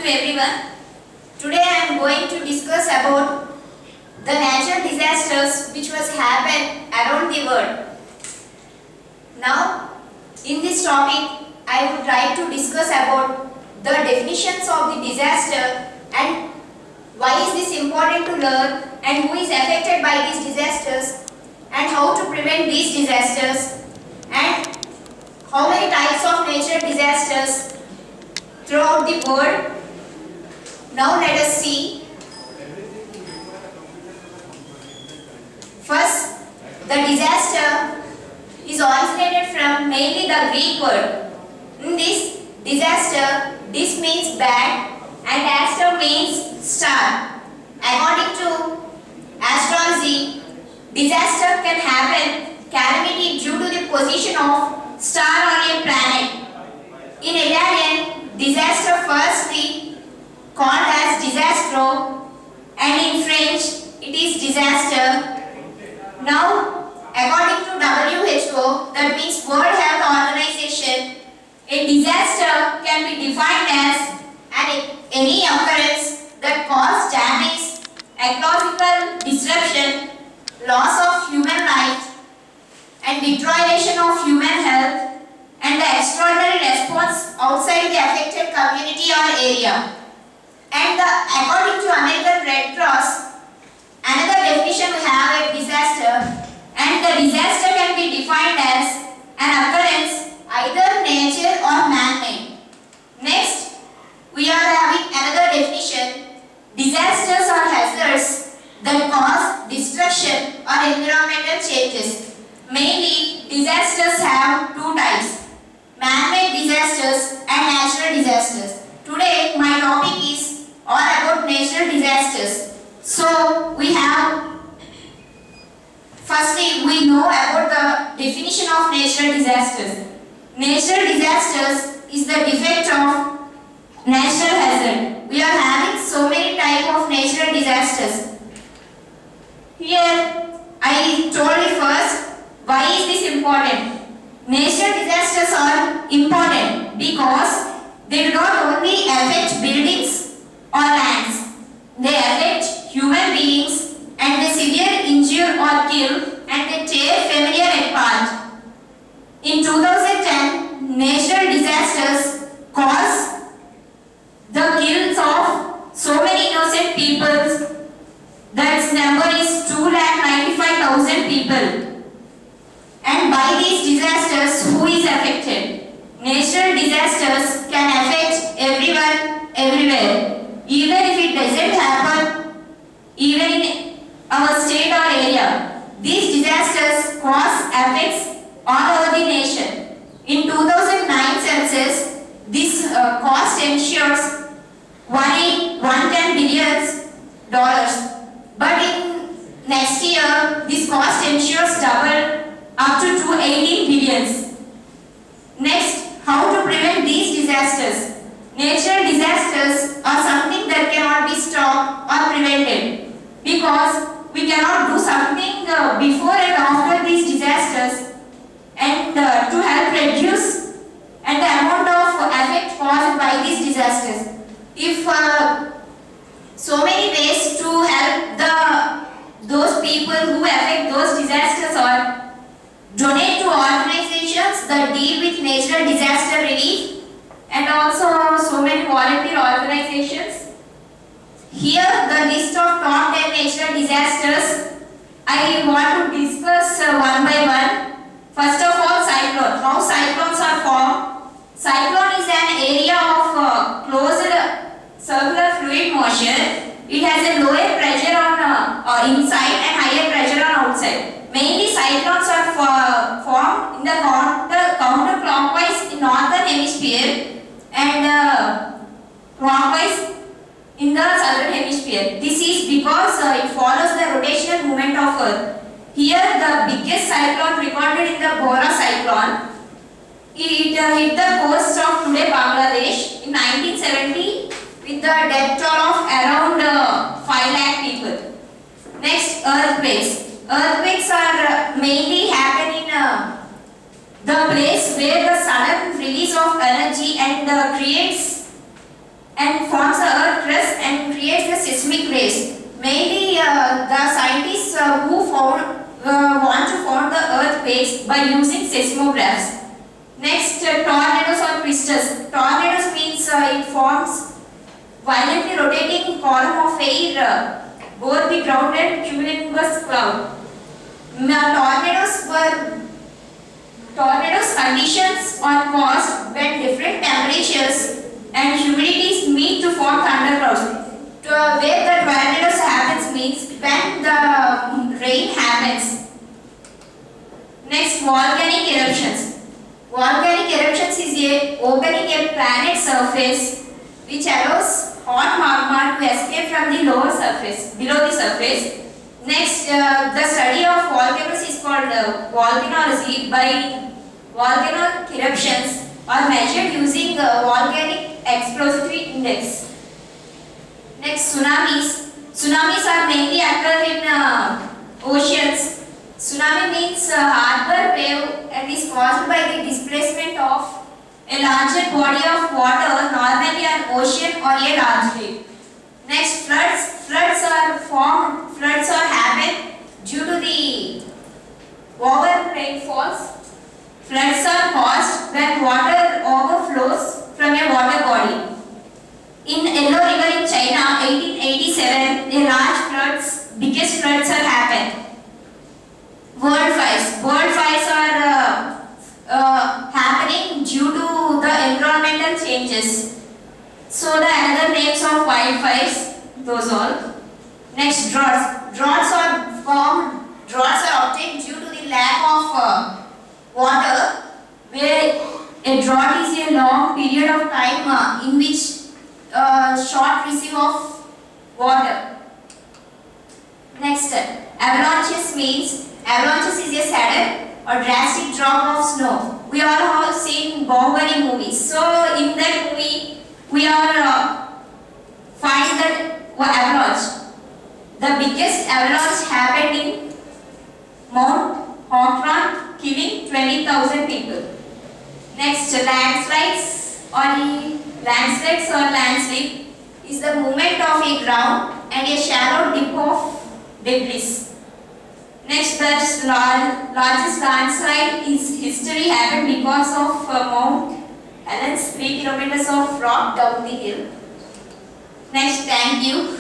everyone. Today I am going to discuss about the natural disasters which was happened around the world. Now, in this topic, I would like to discuss about the definitions of the disaster and why is this important to learn and who is affected by these disasters and how to prevent these disasters and how many types of natural disasters throughout the world. Now let us see. First, the disaster is originated from mainly the Greek word. In this disaster, this means bad and aster means star. According to astrology, disaster can happen calamity due to the position of star on a planet. In Italian, disaster firstly called as disastro, and in French it is disaster. Now, according to WHO, that means World Health Organization, a disaster can be defined as any occurrence that causes damage, ecological disruption, loss of human life, and deterioration of human health, and the extraordinary response outside the affected community or area. And according to American Red Cross, another definition we have a disaster, and the disaster can be defined as an occurrence either nature or man-made. Next, we are having another definition. Disasters are hazards that cause destruction or environmental changes. Mainly, disasters have two types: man-made disasters and natural disasters. Today, my topic is all about natural disasters. So, we have, firstly, we know about the definition of natural disasters. Natural disasters is the defect of natural hazard. We are having so many types of natural disasters. Here, I told you first, why is this important? Natural disasters are important because they do not only affect buildings or lands, they affect human beings and they severely injure or kill and they tear familiar apart. In 2010, natural disasters caused the kills of so many innocent people. That number is 295,000 people. And by these disasters, who is affected? Natural disasters can affect everyone, everywhere. Even if it doesn't happen, even in our state or area, these disasters cause effects all over the nation. In 2009 census, this cost ensures $110 billion. But in next year, this cost ensures double up to 218 billions. Next, how to prevent these disasters? Natural disasters are something that cannot be stopped or prevented because we cannot do something before and after these disasters and to help reduce and the amount of effect caused by these disasters. If so many ways to help those people who affect those disasters are donate to organizations that deal with natural disaster relief and also so many volunteer organizations. Here the list of top 10 natural disasters I want to discuss one by one. First of all, cyclone. How cyclones are formed? Cyclone is an area of closed circular fluid motion. It has a lower pressure on inside and higher pressure on outside. Mainly cyclones are formed in the counterclockwise in northern hemisphere and clockwise in the southern hemisphere. This is because it follows the rotational movement of Earth. Here the biggest cyclone recorded in the Bora cyclone. It hit the coast of today Bangladesh in 1970 with the death toll of around 5 lakh people. Next, earthquakes. Earthquakes are mainly happen in the place where the sudden release of energy and creates a and forms the earth crust and creates the seismic waves. Mainly the scientists who want to form the earthquakes by using seismographs. Next, tornadoes or twisters. Tornadoes means it forms violently rotating column of air over the ground and cumulus cloud. Tornadoes conditions are caused when different temperatures and humidities meet to form thunderclouds. Where the tornadoes happens means when the rain happens. Next, volcanic eruptions. Volcanic eruptions is a opening a planet surface which allows hot magma to escape from the lower surface, below the surface. Next, the study of volcanoes is called volcanology. By volcanic eruptions are measured using volcanic explosivity index. Next, tsunamis. Tsunamis are mainly occur in oceans. Tsunami means harbor wave and is caused by the displacement of a larger body of water, normally an ocean or a large lake. Next, floods. Floods are happen due to the over rainfalls. Floods are caused when water overflows from a water body. In Yellow River in China, 1887, a large biggest floods are happened. World fires. World fires are happening due to the environmental changes. So the another names of wildfires, those all. Next, droughts. Droughts are obtained due to the lack of water, where a drought is a long period of time in which short receive of water. Next, avalanches means avalanches is a sudden or drastic drop of snow. We all have seen Bahubali movies. So in that movie, we are find that avalanche. The biggest avalanche happened in Mount Hawthorne, killing 20,000 people. Next, landslides or landslip is the movement of a ground and a shallow dip of debris. Next, the largest landslide in history happened because of Mount Helens, 3 kilometers of rock down the hill. Next, thank you.